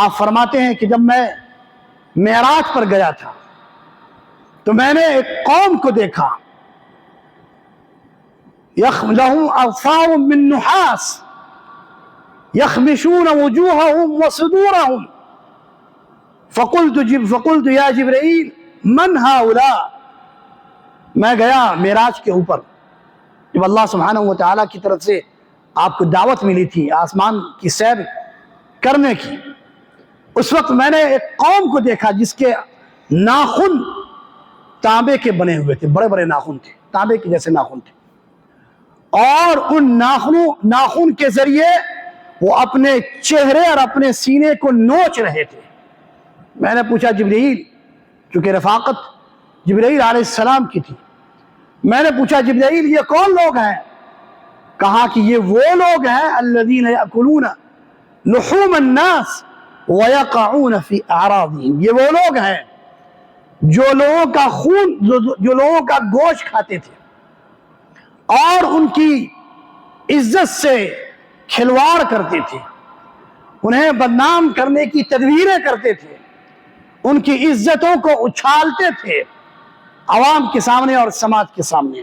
آپ فرماتے ہیں کہ جب میں معراج پر گیا تھا تو میں نے ایک قوم کو دیکھا لَهُمْ أَغْفَارٌ مِّن نُحَاسٍ يَخْمِشُونَ وُجُوهَهُمْ وَصُدُورَهُمْ فقلت یا جبرائیل من هؤلاء. میں گیا معراج کے اوپر جب اللہ سبحانہ وتعالی کی طرف سے آپ کو دعوت ملی تھی آسمان کی سیر کرنے کی. اس وقت میں نے ایک قوم کو دیکھا جس کے ناخن تانبے کے بنے ہوئے تھے، بڑے بڑے ناخن تھے، تانبے کے جیسے ناخن تھے، اور ان ناخن کے ذریعے وہ اپنے چہرے اور اپنے سینے کو نوچ رہے تھے. میں نے پوچھا جبرائیل، چونکہ رفاقت جبرائیل علیہ السلام کی تھی، میں نے پوچھا جبرائیل یہ کون لوگ ہیں؟ کہا کہ یہ وہ لوگ ہیں الذین یأکلون لحوم الناس ویقعون فی اعراضہم. یہ وہ لوگ ہیں جو لوگوں کا خون، جو لوگوں کا گوشت کھاتے تھے اور ان کی عزت سے کھلواڑ کرتے تھے، انہیں بدنام کرنے کی تدبیریں کرتے تھے، ان کی عزتوں کو اچھالتے تھے عوام کے سامنے اور سماج کے سامنے.